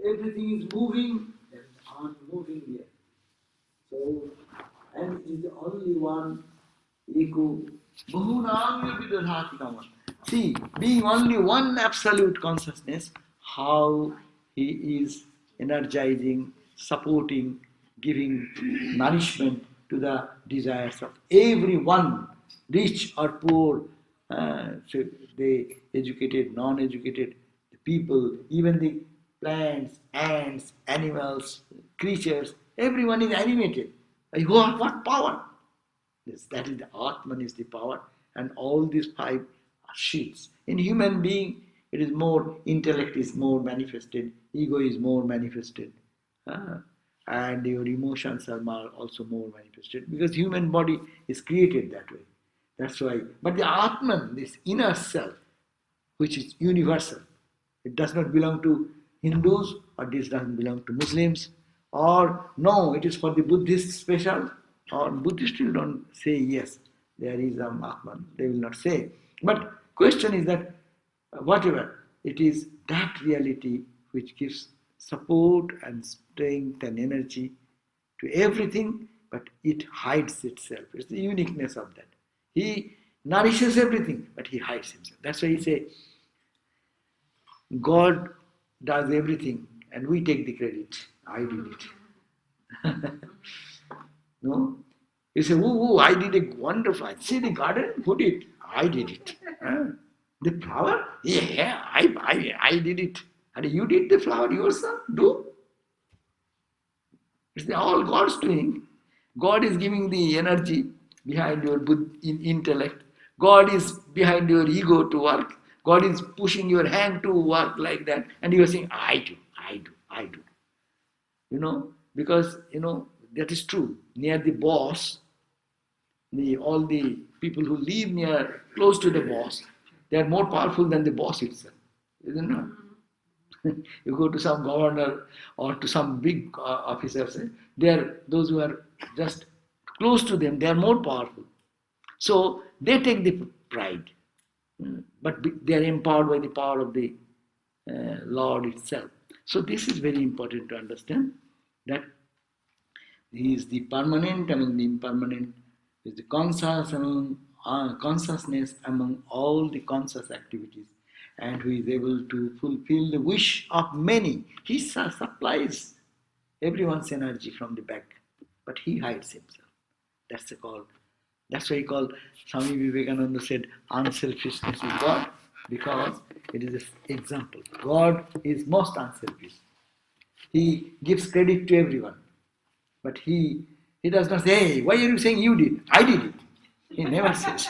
everything is moving, there is unmoving there. So, and it is the only one ego. Bahunam vidadhati kaman. See, being only one absolute consciousness, how he is energizing, supporting, giving nourishment to the desires of everyone, rich or poor, so the educated, non-educated, the people, even the plants, ants, animals, creatures, everyone is animated. What power? Yes, that is the Atman is the power, and all these five are sheets. In human being, it is more intellect is more manifested, ego is more manifested, uh, and your emotions are also more manifested because human body is created that way. That's why. But the Atman, this inner self, which is universal, it does not belong to Hindus or this doesn't belong to Muslims or no, it is for the Buddhists special or Buddhists still don't say yes, there is a Atman, they will not say. But question is that whatever, it is that reality which gives support and strength and energy to everything, but it hides itself. It's the uniqueness of that. He nourishes everything, but he hides himself. That's why he say, God does everything and we take the credit. I did it. No? You say, oh, I did a wonderful. I see the garden, put it. I did it. The flower? Yeah, I did it. And you did the flower yourself? Do? It's all God's doing. God is giving the energy behind your intellect. God is behind your ego to work. God is pushing your hand to work like that. And you are saying, I do, I do, I do. Because, that is true. Near the boss, all the people who live near, close to the boss, they are more powerful than the boss itself. Isn't it? You go to some governor or to some big officers, they are those who are just close to them, they are more powerful. So they take the pride, but they are empowered by the power of the Lord itself. So this is very important to understand that he is the permanent among the impermanent, he is the consciousness among all the conscious activities, and who is able to fulfill the wish of many. He supplies everyone's energy from the back, but he hides himself. That's the call. That's why he called, Swami Vivekananda said, unselfishness is God, because it is an example. God is most unselfish. He gives credit to everyone. But he does not say, hey, why are you saying you did? I did it. He never says.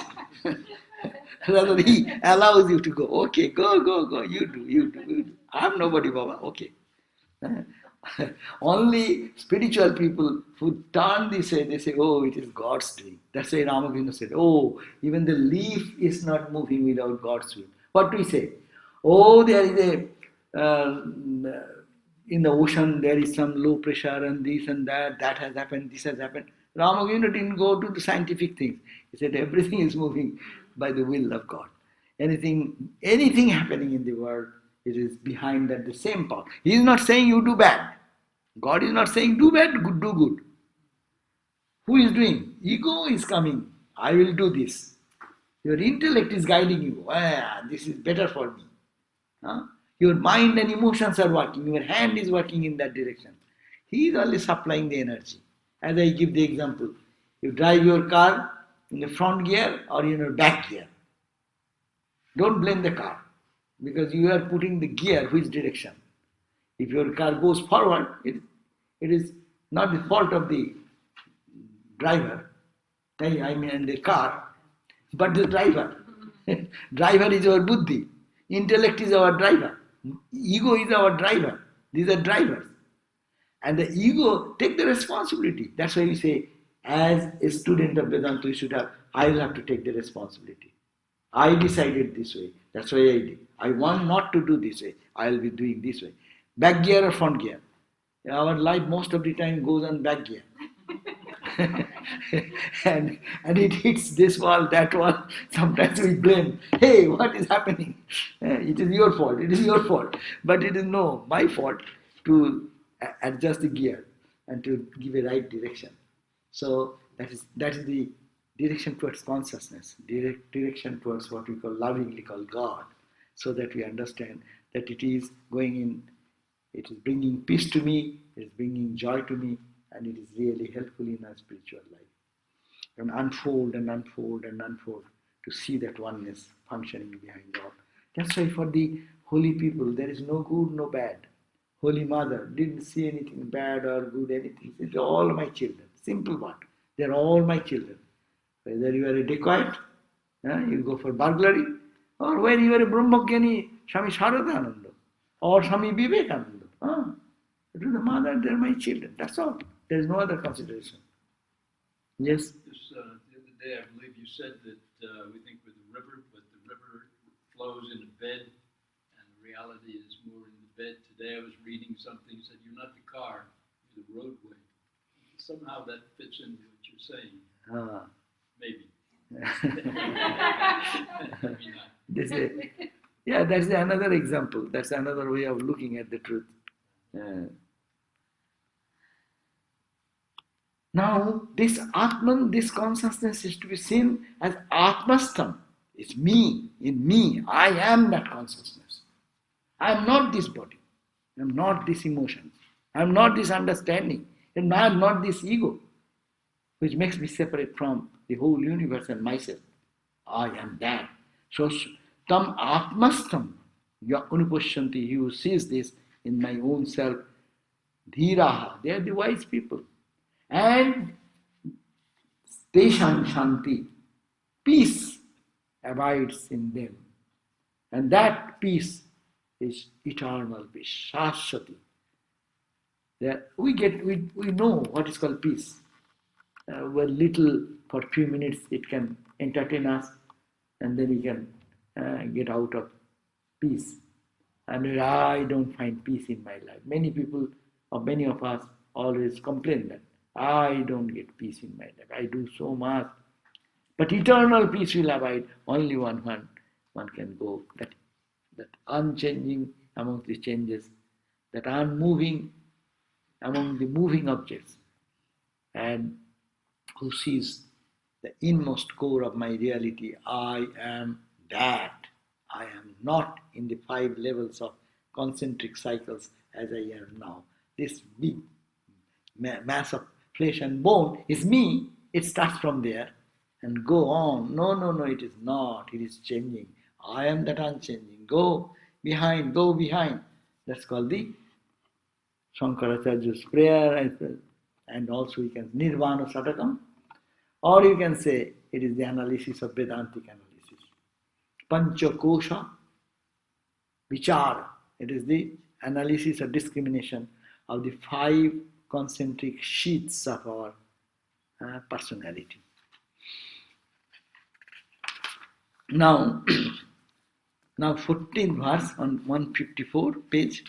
Rather, he allows you to go. Okay, go. You do. I'm nobody, Baba. Okay. Only spiritual people who turn this way, they say, oh, it is God's doing. That's why Ramakrishna said, oh, even the leaf is not moving without God's will. What do we say? Oh, there is in the ocean there is some low pressure and this and that has happened, this has happened. Ramakrishna didn't go to the scientific things. He said everything is moving by the will of God. Anything happening in the world, it is behind that the same power. He is not saying you do bad. God is not saying do bad, do good. Who is doing? Ego is coming. I will do this. Your intellect is guiding you. This is better for me. Your mind and emotions are working. Your hand is working in that direction. He is only supplying the energy. As I give the example, you drive your car in the front gear or in your back gear. Don't blame the car because you are putting the gear which direction. If your car goes forward, it is not the fault of the driver, I mean the car, but the driver. Driver is our buddhi. Intellect is our driver. Ego is our driver. These are drivers. And the ego take the responsibility. That's why we say, as a student of Vedanta, I will have to take the responsibility. I decided this way. That's why I did. I want not to do this way. I will be doing this way. Back gear or front gear? Our life most of the time goes on back gear. and it hits this wall, that wall. Sometimes we blame, hey, what is happening? It is your fault, it is your fault. But it is no, my fault. to adjust the gear and to give a right direction. So that is the direction towards consciousness, direction towards what we call lovingly call God, so that we understand that it is going in, it is bringing peace to me, it is bringing joy to me, and it is really helpful in our spiritual life. And unfold and unfold and unfold to see that oneness functioning behind all. That's why for the holy people there is no good, no bad. Holy Mother didn't see anything bad or good, anything. It's all my children. Simple one. They're all my children. Whether you are a dacoit, you go for burglary, or whether you are a Brahmagyani, Swami Sarvadevananda, or Swami Vivekananda. To the Mother, they're my children. That's all. There is no other consideration. Yes? The other day, I believe you said that we think we're the river, but the river flows in a bed, and the reality is more in the bed. Today I was reading something that said, you're not the car, you're the roadway. Somehow that fits into what you're saying. Maybe. Maybe not. That's another example. That's another way of looking at the truth. Now, this Atman, this consciousness is to be seen as Atmastam. It's me, in me. I am that consciousness. I am not this body. I am not this emotions. I am not this understanding. And I am not this ego, which makes me separate from the whole universe and myself. I am that. So, tam Atmastam, Unupashyanti, he who sees this in my own self, Dhiraha, they are the wise people. And Tesham Shanti, peace abides in them. And that peace is eternal peace, Shashwati. We know what is called peace. Well, little, for few minutes it can entertain us, and then we can get out of peace. And I don't find peace in my life. Many people, or many of us, always complain that I don't get peace in my life. I do so much. But eternal peace will abide. Only one can go. That unchanging among the changes, that unmoving among the moving objects, and who sees the inmost core of my reality. I am that. I am not in the 5 levels of concentric cycles as I am now. This big mass of flesh and bone is me. It starts from there and go on. No, it is not. It is changing. I am that unchanging. Go behind. That's called the Shankaracharya's prayer, and also you can Nirvana Satakam, or you can say it is the analysis of Vedantic analysis. Panchakosha Vichara. It is the analysis or discrimination of the 5 concentric sheets of our personality. Now 14th verse on 154 page.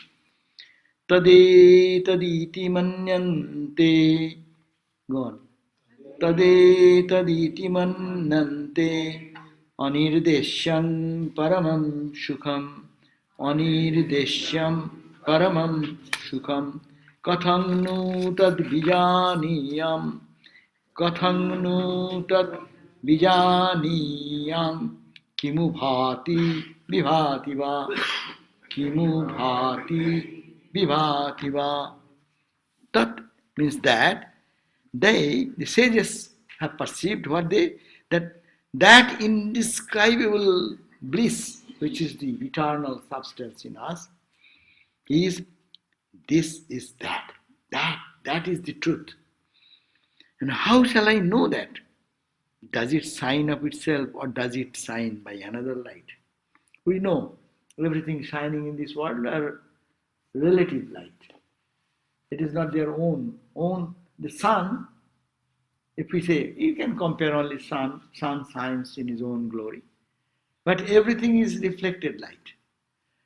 Tadetaditi manyante. Go on. Tadetaditi manyante anirdesyam paramam sukham. Anirdesyam paramam sukham. Kathang nu tad vijaniyam. Kathang nu tad vijaniyam. Kimu bhati vibhati va. Kimu bhati vibhati va. That means that the sages have perceived that indescribable bliss, which is the eternal substance in us, is that. That is the truth. And how shall I know that? Does it shine of itself, or does it shine by another light? We know everything shining in this world are relative light. It is not their own. The sun, if we say, you can compare only sun shines in his own glory. But everything is reflected light.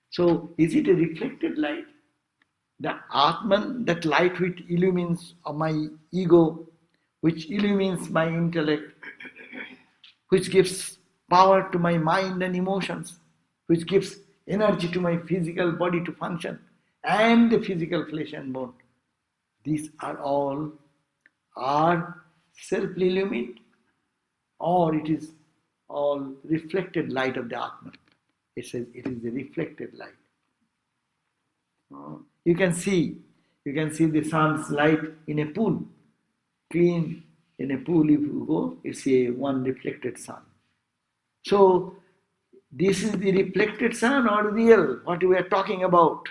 So, is it a reflected light? The Atman, that light which illumines my ego, which illumines my intellect, which gives power to my mind and emotions, which gives energy to my physical body to function. and the physical flesh and bone. These are all are self-illumined, or it is all reflected light of the Atman. It says it is the reflected light. You can see the sun's light in a pool. Clean in a pool, if you go, it's a one reflected sun. So this is the reflected sun or real, what we are talking about.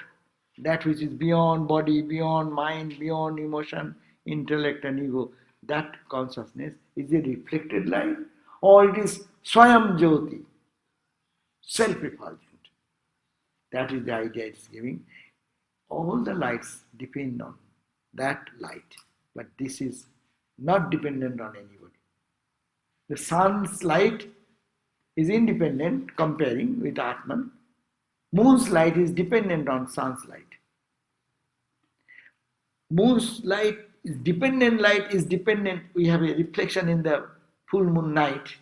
That which is beyond body, beyond mind, beyond emotion, intellect and ego. That consciousness is a reflected light, or it is Swayam Jyoti, self-effulgent. That is the idea it's giving. All the lights depend on that light, but this is not dependent on anybody. The sun's light is independent, comparing with Atman. Moon's light is dependent on sun's light. Moon's light is dependent. We have a reflection in the full moon night.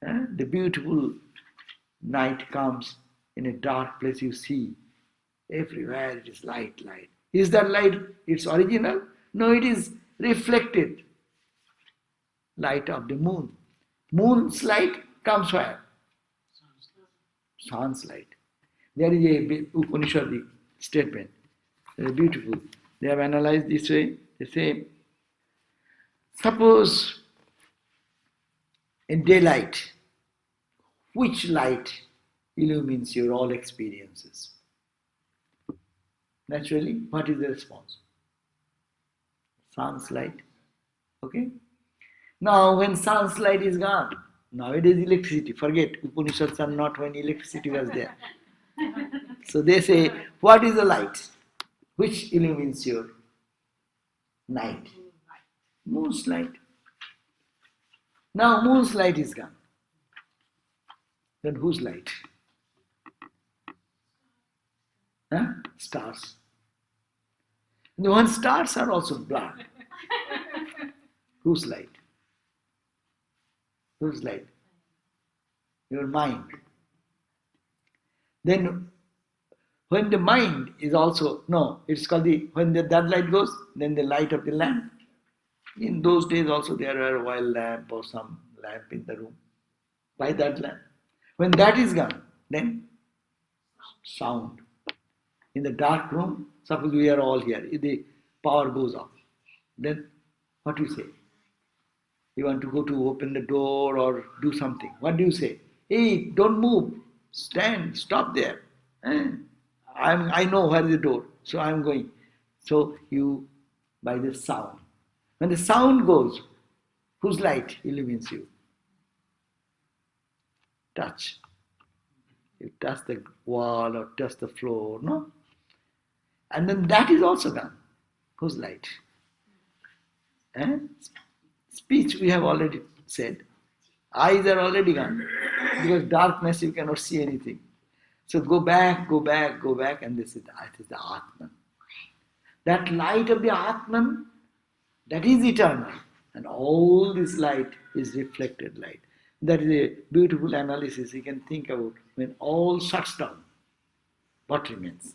The beautiful night comes in a dark place, you see. Everywhere it is light. Is that light its original? No, it is reflected light of the moon. Moon's light comes where? Sun's light. There is a Upanishadic statement, very beautiful. They have analyzed this way. They say, suppose in daylight, which light illumines your all experiences? Naturally, what is the response? Sun's light. Okay? Now, when sun's light is gone, nowadays electricity, forget, Upanishads are not when electricity was there. So they say, what is the light? Which illumines your night? Moon's light. Now, moon's light is gone. Then whose light? Stars. And when stars are also black, whose light? Whose light? Your mind. Then when the mind is also, no, it's called when that light goes, then the light of the lamp. In those days also there were oil lamp or some lamp in the room. By that lamp. When that is gone, then sound. In the dark room, suppose we are all here, if the power goes off, then what do you say? You want to go to open the door or do something. What do you say? Hey, don't move. Stand, stop there. I know where is the door, so I am going. So you, by the sound. When the sound goes, whose light illumines you? Touch. You touch the wall or touch the floor, no? And then that is also gone. Whose light? Speech we have already said. Eyes are already gone. Because darkness you cannot see anything. So go back, and this is the Atman. That light of the Atman, that is eternal. And all this light is reflected light. That is a beautiful analysis you can think about. When all shuts down, what remains?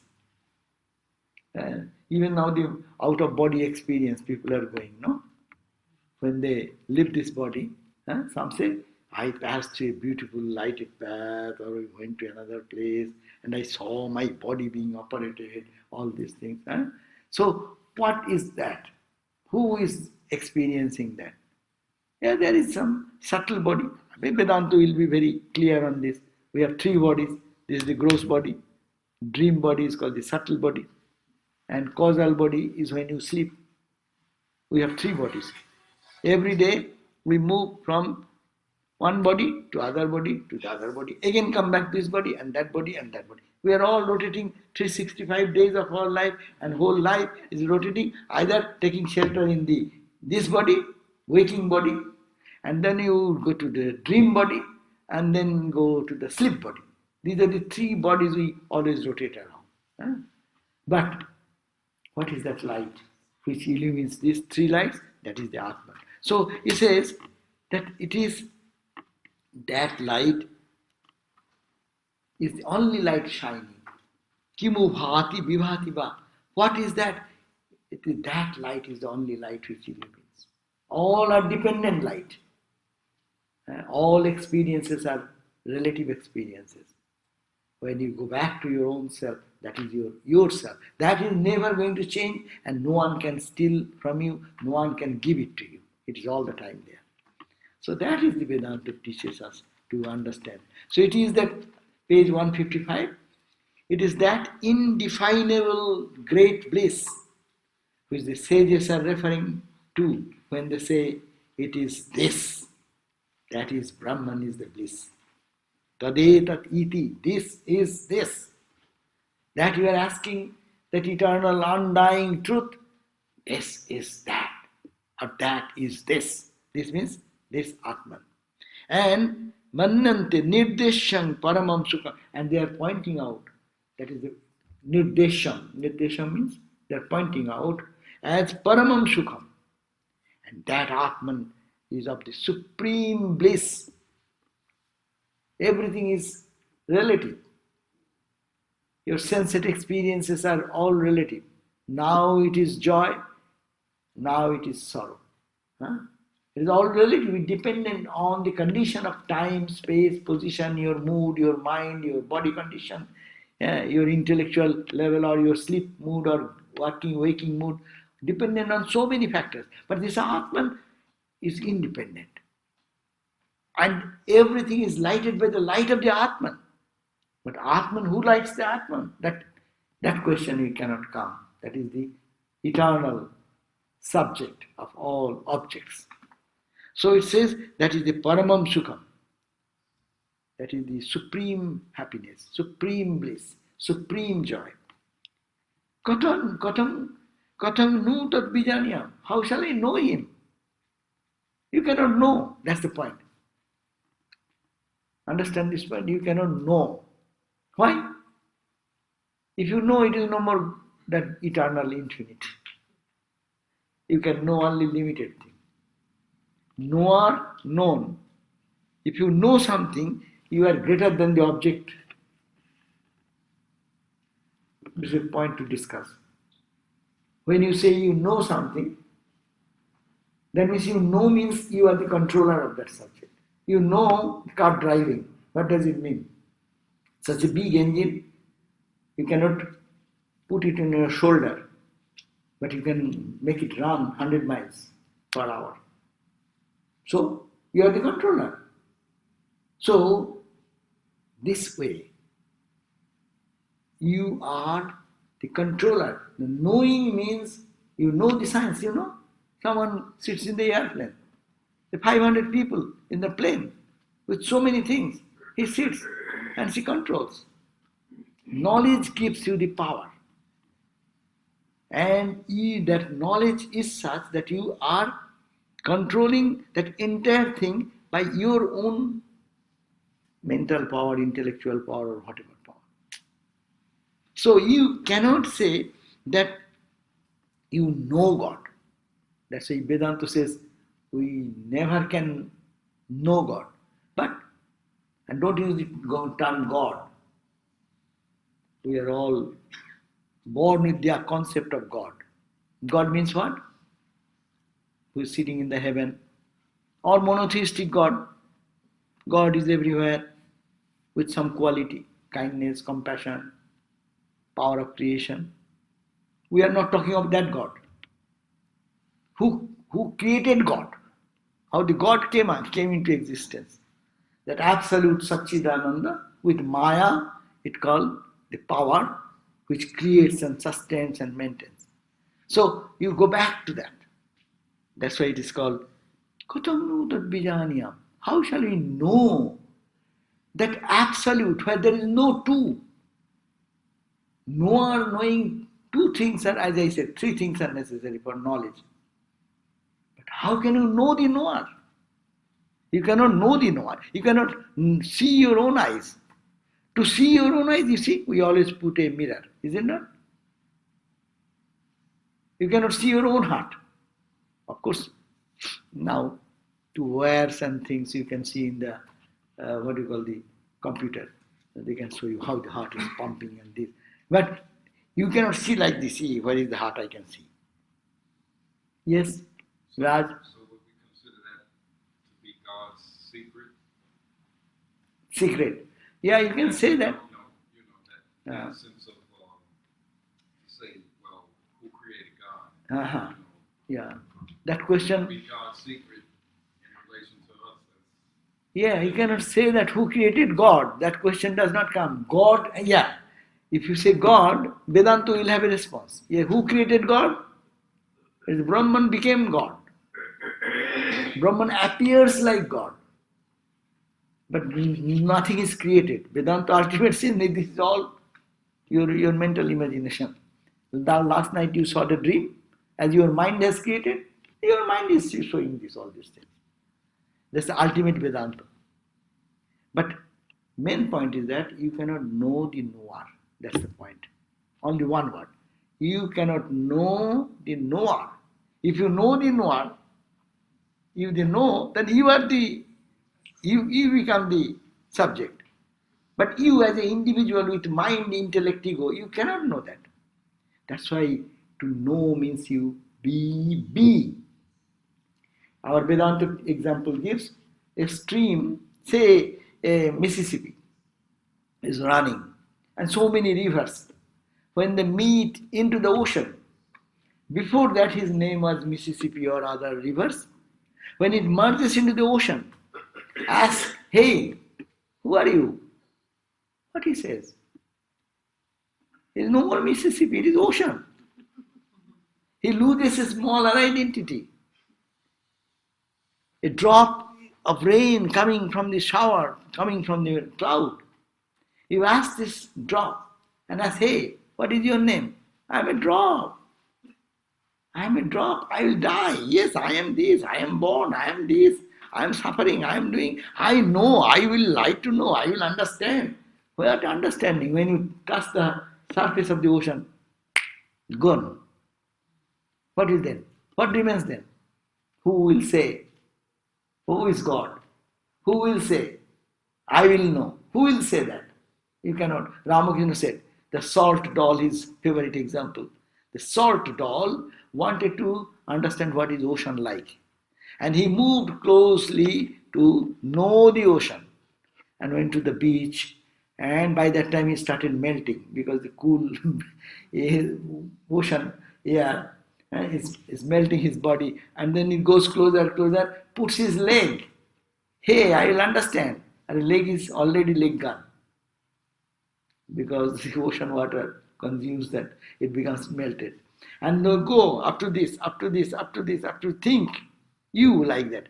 Even now the out-of-body experience people are going, no? When they leave this body, some say, I passed through a beautiful lighted path, or I went to another place and I saw my body being operated, all these things. So what is that? Who is experiencing that? Yeah, there is some subtle body. Vedanta will be very clear on this. We have three bodies. This is the gross body. Dream body is called the subtle body. And causal body is when you sleep. We have three bodies. Every day we move from one body to other body to the other body. Again come back to this body and that body and that body. We are all rotating 365 days of our life, and whole life is rotating, either taking shelter in this body, waking body, and then you go to the dream body and then go to the sleep body. These are the three bodies we always rotate around. But what is that light which illumines these three lights? That is the Atman. So he says that it is that light is the only light shining. Kimu bhati vibhati va. What is that? That light is the only light which illuminates. All are dependent light. All experiences are relative experiences. When you go back to your own self, that is yourself. That is never going to change, and no one can steal from you, no one can give it to you. It is all the time there. So that is the Vedanta teaches us to understand. So it is that page 155, it is that indefinable great bliss which the sages are referring to when they say it is this, that is Brahman is the bliss. Tadetat iti, this is this. That you are asking, that eternal undying truth, this is that, or that is this. This means this Atman. And Mannante Nirdesham Paramam Sukha, and they are pointing out, that is the Nirdesham. Nirdesham means they are pointing out as Paramam Sukham. And that Atman is of the supreme bliss. Everything is relative. Your sensory experiences are all relative. Now it is joy, now it is sorrow. It is all relative, dependent on the condition of time, space, position, your mood, your mind, your body condition, your intellectual level, or your sleep mood, or waking mood, dependent on so many factors. But this Atman is independent. And everything is lighted by the light of the Atman. But Atman, who lights the Atman? That question we cannot come. That is the eternal subject of all objects. So it says that is the Paramam Sukham. That is the supreme happiness, supreme bliss, supreme joy. Katam nu tat bijanyam. How shall I know him? You cannot know. That's the point. Understand this point? You cannot know. Why? If you know, it is no more that eternal infinite. You can know only limited thing. Knower, known. If you know something, you are greater than the object. This is a point to discuss. When you say you know something, that means you know means you are the controller of that subject. You know car driving. What does it mean? Such a big engine, you cannot put it in your shoulder, but you can make it run 100 miles per hour. So, you are the controller. So, this way, you are the controller. The knowing means you know the science, you know. Someone sits in the airplane. The 500 people in the plane with so many things. He sits and she controls. Knowledge gives you the power. And that knowledge is such that you are controlling that entire thing by your own mental power, intellectual power, or whatever power. So you cannot say that you know God. That's why Vedanta says we never can know God. But, and don't use the term God. We are all born with their concept of God. God means what? Who is sitting in the heaven. Or monotheistic God. God is everywhere with some quality, kindness, compassion, power of creation. We are not talking of that God. Who created God? How the God came into existence. That absolute Satchidananda with Maya, it called the power which creates and sustains and maintains. So you go back to that. That's why it is called Katam nu tat bijaniyam. How shall we know that absolute where there is no two? Knowing two things are, as I said, three things are necessary for knowledge. But how can you know the knower? You cannot know the knower. You cannot see your own eyes. To see your own eyes, you see, we always put a mirror, is it not? You cannot see your own heart. Of course, now to wires and things you can see in the, the computer. They can show you how the heart is pumping and this. But you cannot see like this. See, where is the heart I can see. Yes, Raj? So would we consider that to be God's secret? Secret. Yeah, you can say that. That sense of say, well, who created God? Uh-huh. Yeah. That question. Be God's secret in relation to us. Yeah, you cannot say that who created God. That question does not come. God, yeah. If you say God, Vedanta will have a response. Yeah, who created God? Brahman became God. Brahman appears like God. But nothing is created. Vedanta ultimate says this is all your mental imagination. Last night you saw the dream, as your mind has created, your mind is showing all these things. That's the ultimate Vedanta. But main point is that you cannot know the knower. That's the point. Only one word. You cannot know the knower. If you know the knower, if you know, then you become the subject. But you as an individual with mind, intellect, ego, you cannot know that. That's why to know means you be. Our Vedanta example gives a stream, say a Mississippi is running, and so many rivers. When they meet into the ocean, before that his name was Mississippi or other rivers. When it merges into the ocean, ask, hey, who are you? What he says? There is no more Mississippi, it is ocean. He loses a smaller identity. A drop of rain coming from the shower, coming from the cloud. You ask this drop and ask, hey, what is your name? I am a drop. I am a drop. I will die. Yes, I am this. I am born. I am this. I am suffering. I am doing. I know. I will like to know. I will understand. Without understanding, when you touch the surface of the ocean, gone. What is then? What remains then? Who will say? Who is God? Who will say? I will know. Who will say that? You cannot. Ramakrishna said, the salt doll, his favorite example. The salt doll wanted to understand what is ocean like. And he moved closely to know the ocean and went to the beach. And by that time he started melting because the cool ocean air is melting his body. And then he goes closer, puts his leg. Hey, I will understand. And the leg is already leg gone. Because the ocean water consumes that, it becomes melted. And go up to this, think. You like that.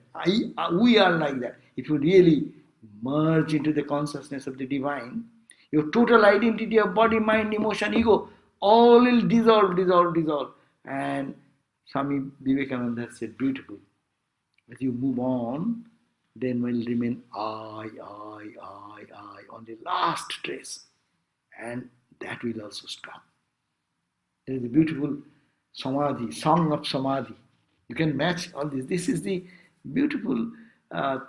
We are like that. If you really merge into the consciousness of the divine, your total identity of body, mind, emotion, ego, all will dissolve. And Swami Vivekananda said, beautiful. As you move on, then will remain I on the last trace. And that will also stop. There is a beautiful samadhi, song of samadhi. You can match all this. This is the beautiful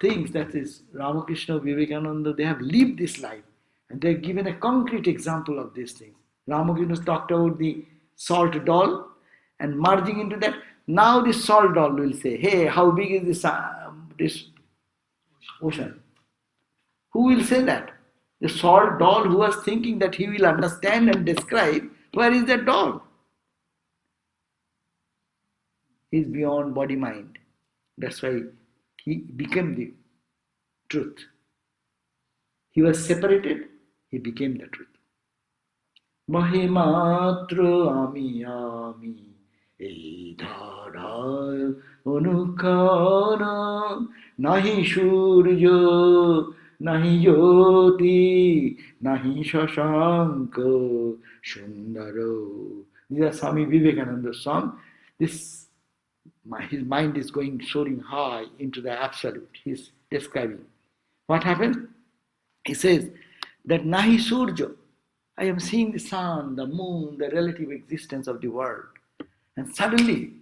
things that is Ramakrishna, Vivekananda, they have lived this life. And they have given a concrete example of these things. Ramakrishna talked about the salt doll and merging into that. Now this salt doll will say, hey, how big is this ocean? Who will say that? The salt doll who was thinking that he will understand and describe, where is that doll? He is beyond body mind. That's why he became the truth. He was separated, he became the truth. Mahimatra ami ei dhara anukara nahi surya nahi jyoti nahi shashanka sundaro. These are Swami Vivekananda's song. His mind is going soaring high into the absolute. He's describing. What happened? He says that nahi surya, I am seeing the sun, the moon, the relative existence of the world. And suddenly,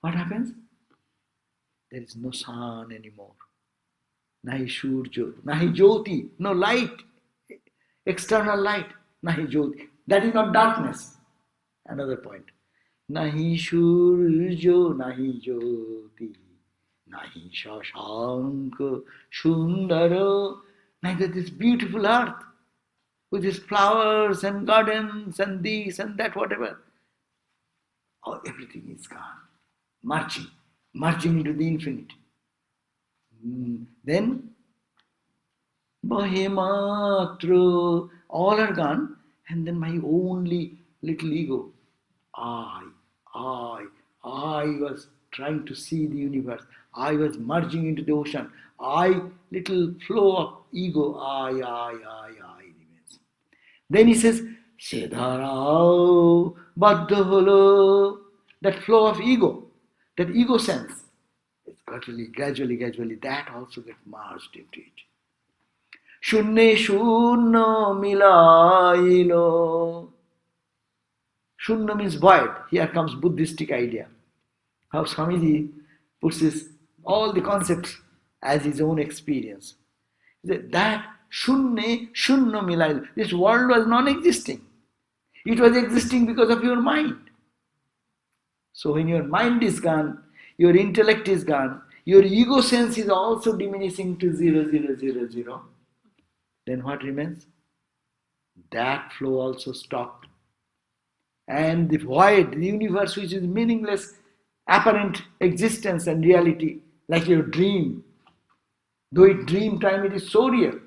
what happens? There is no sun anymore. Nahi surya, nahi jyoti, no light, external light, nahi jyoti. That is not darkness. Another point. Nahi surjo, nahi jyoti, nahi shashanka sundara. Neither this beautiful earth with its flowers and gardens and this and that, whatever. Oh, everything is gone. Marching into the infinite. Then, Bahematra, all are gone, and then my only little ego. I was trying to see the universe. I was merging into the ocean. Little flow of ego. I remains. Then he says, Sedharao Baddha Holo. That flow of ego, that ego sense, it's gradually, that also gets merged into it. Shunne shunno milailo. Shunna means void. Here comes Buddhistic idea. How Swamiji puts all the concepts as his own experience. That shunne shunno milailo. This world was non-existing. It was existing because of your mind. So when your mind is gone, your intellect is gone, your ego sense is also diminishing to 0, 0, 0, 0. Then what remains? That flow also stopped. And the void, the universe which is meaningless, apparent existence and reality, like your dream. Though it dream time, it is so real.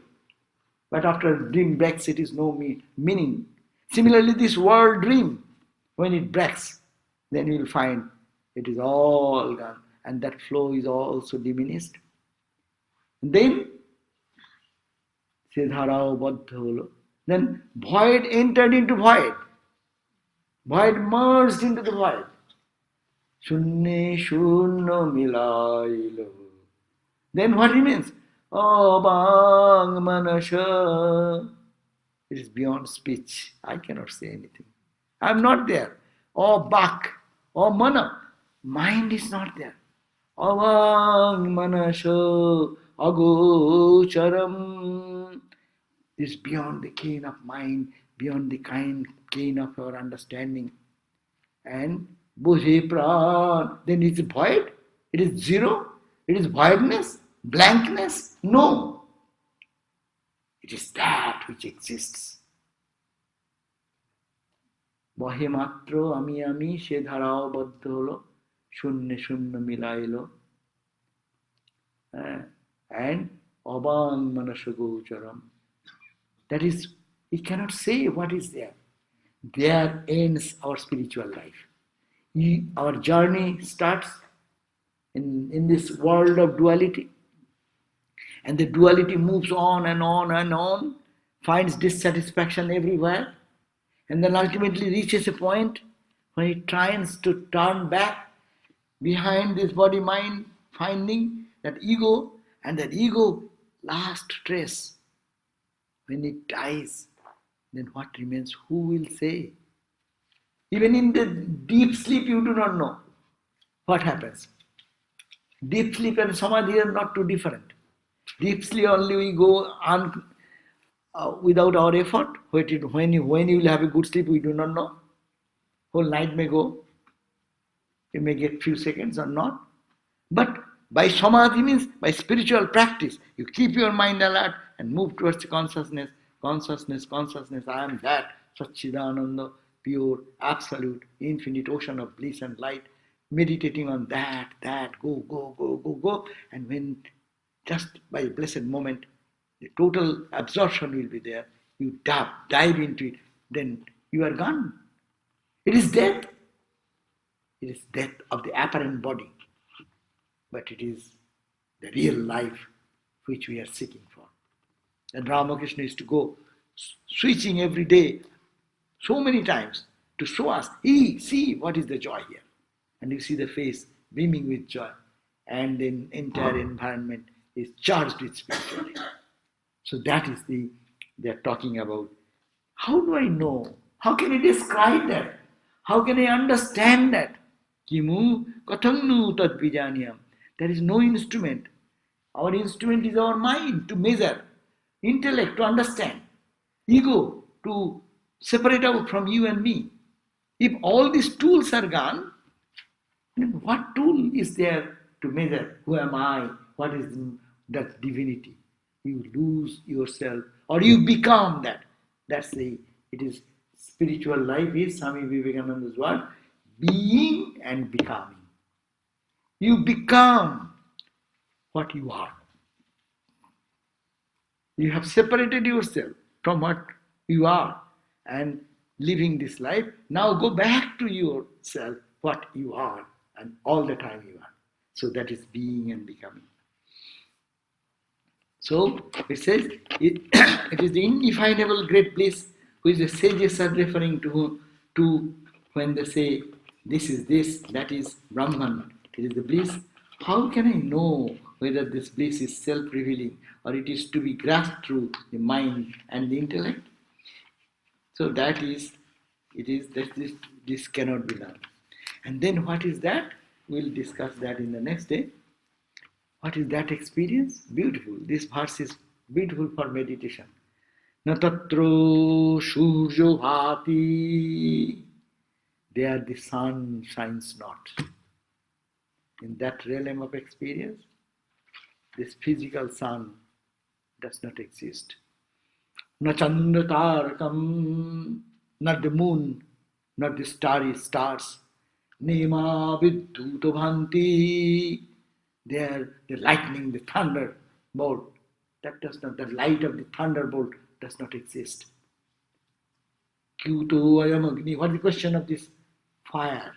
But after dream breaks, it is no meaning. Similarly, this world dream, when it breaks, then you will find it is all gone. And that flow is also diminished. And then, Siddharao Baddha Holo. Then void entered into void. Void merged into the void. Shunne shunno milailo. Then what remains? Abang manasha. It is beyond speech. I cannot say anything. I am not there. Oh bak. Oh mana. Mind is not there. Abang manasha. Agocharam. This is beyond the ken of mind, beyond the ken of our understanding. And Bhuje Pran, then it is void, it is zero, it is voidness, blankness. No. It is that which exists. Bahe matro ami she dharao baddha holo, shunne shunna milailo. And abang manashagocharam. That is, we cannot say what is there. There ends our spiritual life. Our journey starts in this world of duality. And the duality moves on and on and on, finds dissatisfaction everywhere, and then ultimately reaches a point when it tries to turn back behind this body-mind, finding that ego, and that ego last trace. When it dies, then what remains? Who will say? Even in the deep sleep, you do not know what happens. Deep sleep and samadhi are not too different. Deep sleep only we go on without our effort. When you will have a good sleep, we do not know. Whole night may go. You may get few seconds or not. But by samadhi means by spiritual practice, you keep your mind alert and move towards the consciousness. I am that, Satchidananda, pure, absolute, infinite ocean of bliss and light. Meditating on that, go. And when just by a blessed moment, the total absorption will be there. You dive into it, then you are gone. It is death. It is death of the apparent body. But it is the real life which we are seeking for. And Ramakrishna is to go switching every day so many times to show us, see what is the joy here. And you see the face beaming with joy. And the entire environment is charged with spirituality. So that is they are talking about. How do I know? How can I describe that? How can I understand that? Kimu kathannu tad vijanyam. There is no instrument. Our instrument is our mind to measure, intellect to understand, ego to separate out from you and me. If all these tools are gone, then what tool is there to measure who am I, what is that divinity? You lose yourself or you become that. That's the, it is spiritual life is Swami Vivekananda's word, being and becoming. You become what you are. You have separated yourself from what you are and living this life. Now go back to yourself, what you are, and all the time you are. So that is being and becoming. So it says, it is the indefinable great bliss which the sages are referring to when they say, this is this, that is Brahman. It is the bliss. How can I know whether this bliss is self-revealing or it is to be grasped through the mind and the intellect? So that is, it is that this cannot be done. And then what is that? We'll discuss that in the next day. What is that experience? Beautiful. This verse is beautiful for meditation. Na tatro shurjo bhati. There the sun shines not. In that realm of experience, this physical sun does not exist. Na chandra tarakam, not the moon, not the starry stars. Nema vidhuto bhanti. There, the lightning, the thunderbolt, that does not, the light of the thunderbolt does not exist. Kyuto ayam agni, what is the question of this fire?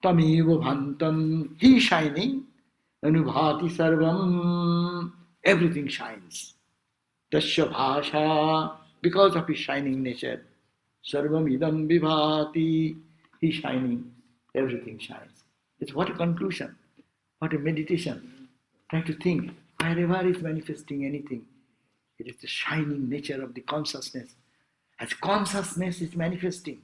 Tamiva bhantam, he shining, anubhati sarvam, everything shines. Tasya bhasha, because of his shining nature. Sarvam idam vibhati, he shining, everything shines. It's what a conclusion. What a meditation. Try to think, wherever is manifesting anything, it is the shining nature of the consciousness. As consciousness is manifesting,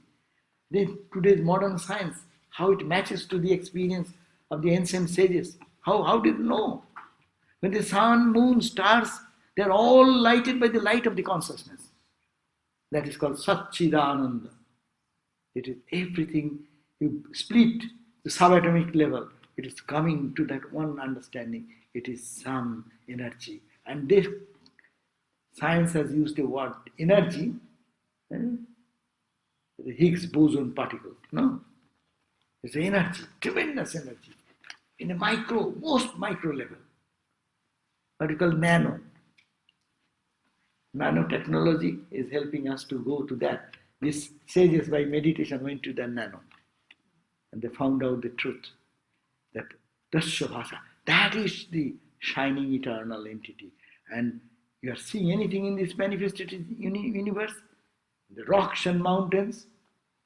then today's modern science, how it matches to the experience of the ancient sages. How did you know? When the sun, moon, stars, they are all lighted by the light of the consciousness. That is called Satchidananda. It is everything, you split the subatomic level. It is coming to that one understanding. It is some energy. And this science has used the word energy, the Higgs boson particle. No? It's energy, tremendous energy. In a micro, most micro level. What we call nano. Nanotechnology is helping us to go to that. These sages by meditation went to the nano. And they found out the truth. That Dasya that is the shining eternal entity. And you are seeing anything in this manifested universe, the rocks and mountains,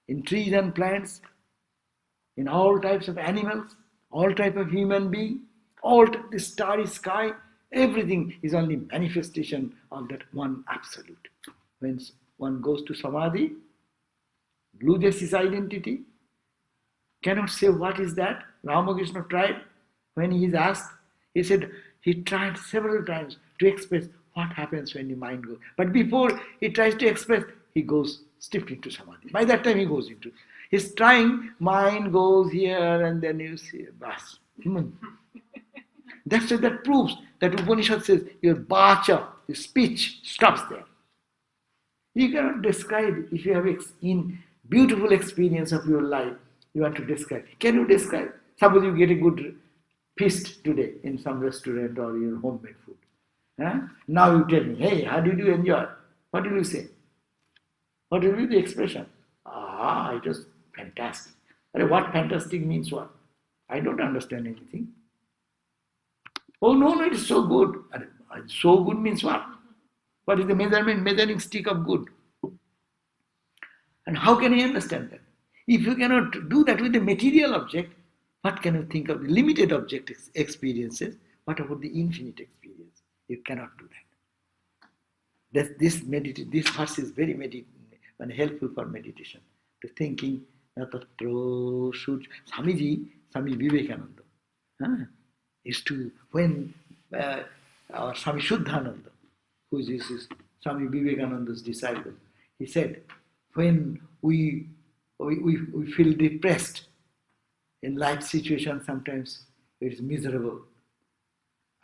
in trees and plants, in all types of animals, all type of human being, all the starry sky, everything is only manifestation of that one absolute. When one goes to Samadhi, loses his identity, cannot say what is that. Ramakrishna tried. When he is asked, he said he tried several times to express what happens when the mind goes. But before he tries to express, he goes stiffly to Samadhi. By that time he goes into, he's trying, mind goes here and then you see, bas. That's that proves that Upanishad says your bacha, your speech stops there. You cannot describe if you have in beautiful experience of your life. You want to describe. Can you describe? Suppose you get a good feast today in some restaurant or your homemade food. Now you tell me, hey, how did you enjoy? What will you say? What will be the expression? Ah, it was fantastic. What fantastic means what? I don't understand anything. Oh, no, it is so good. So good means what? What is the measuring stick of good? And how can I understand that? If you cannot do that with the material object, what can you think of the limited object experiences? What about the infinite experience? You cannot do that. This verse is very helpful for meditation. To thinking, Swami Vivekananda used to, when our Swami Shuddhananda, who is Swami Vivekananda's disciple, He said, when we feel depressed in life situation, sometimes it is miserable.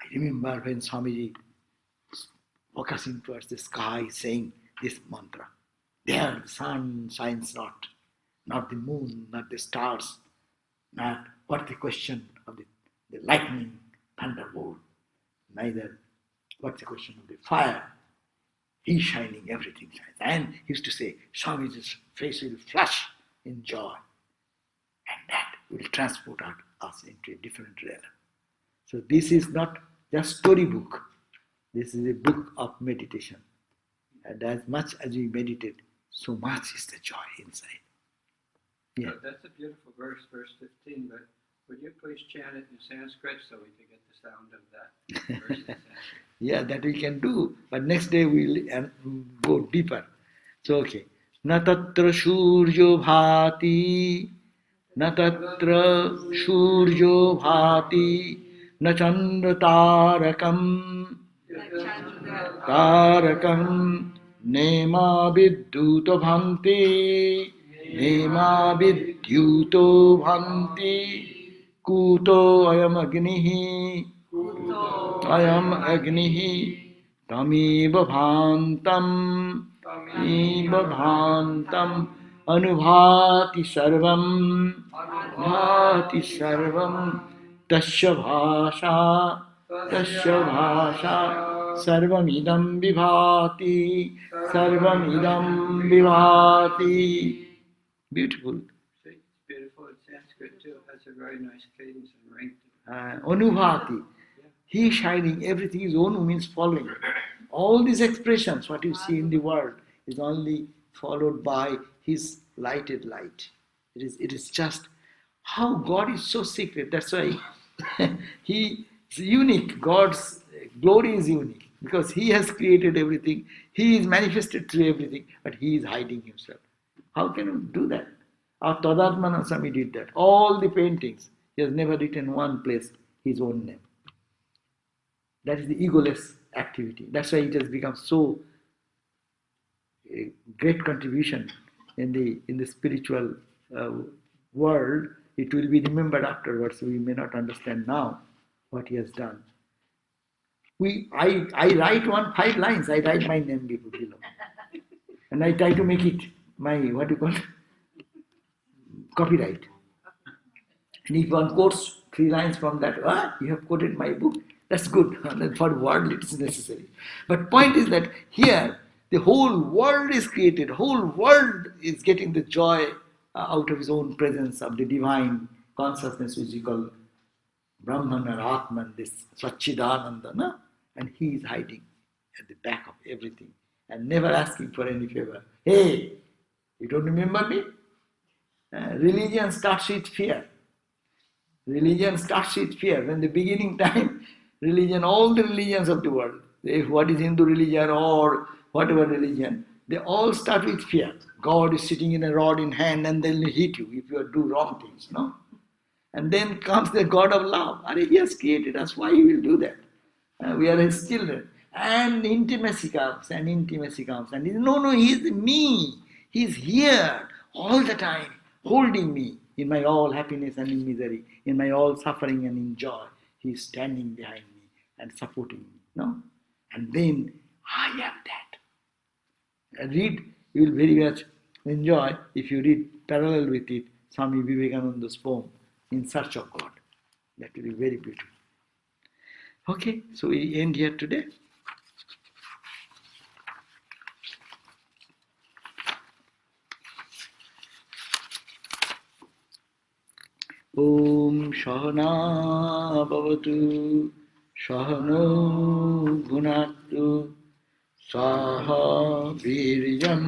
I remember when Swamiji focusing towards the sky saying this mantra. There the sun shines not the moon, not the stars, not what the question of the lightning, thunderbolt, neither what's the question of the fire. He's shining, everything shines. And he used to say, Swamiji's face will flush in joy. And that will transport us into a different realm. So this is not just storybook. This is a book of meditation. And as much as we meditate, so much is the joy inside. Yeah. That's a beautiful verse, verse 15, but would you please chant it in Sanskrit so we can get the sound of that verse in Sanskrit? Yeah, that we can do, but next day we'll go deeper. So, okay. Na tatra shurjo bhati, na tatra shurjo bhati, na chandra tarakam, nema vidyuto bhanti, nema vidyuto bhanti, kuto ayam agnihi, ayam agnihi, tamiva bhantam, anubhati sarvam, tasya bhasha, sarvamidam vibhati. Beautiful. See, it's beautiful in Sanskrit too. It has a very nice cadence and ring to it. Anubhati. He is shining, everything is onu means following. All these expressions, what you see in the world, is only followed by his lighted light. It is just how God is so secret. That's why he is unique. God's glory is unique because he has created everything. He is manifested through everything, but he is hiding himself. How can you do that? Our Tadatmana Swami did that. All the paintings, he has never written one place his own name. That is the egoless activity. That's why it has become so a great contribution in the spiritual world. It will be remembered afterwards. We may not understand now what he has done. I write 5 lines. I write my name below, and I try to make it my copyright. And if one quotes 3 lines from that, you have quoted my book. That's good. For world it is necessary. But point is that here the whole world is created. Whole world is getting the joy out of his own presence of the divine consciousness, which we call Brahman or Atman, this Satchidananda. No? And he is hiding at the back of everything and never asking for any favor. Hey, you don't remember me? Religion starts with fear. Religion starts with fear. When the beginning time, religion, all the religions of the world, what is Hindu religion or whatever religion, they all start with fear. God is sitting in a rod in hand and they'll hit you if you do wrong things, no? And then comes the God of love. He has created us. Why he will do that? We are his children. And intimacy comes. And no, he is me. He is here all the time, holding me in my all happiness and in misery, in my all suffering and in joy. He is standing behind me and supporting me. No? And then I am that. Read, you will very much enjoy if you read parallel with it Swami Vivekananda's poem, In Search of God. That will be very beautiful. Okay, so we end here today. Om Shahana Bhavatu Shahano Bhunatu Saha Virjam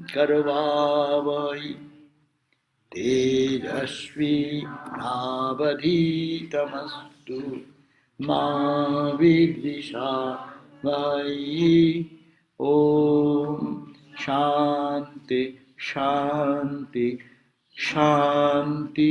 Karvavai Tejasvi Navadhitamastu Ma Vidvishavai. Om Shanti Shanti Shanti.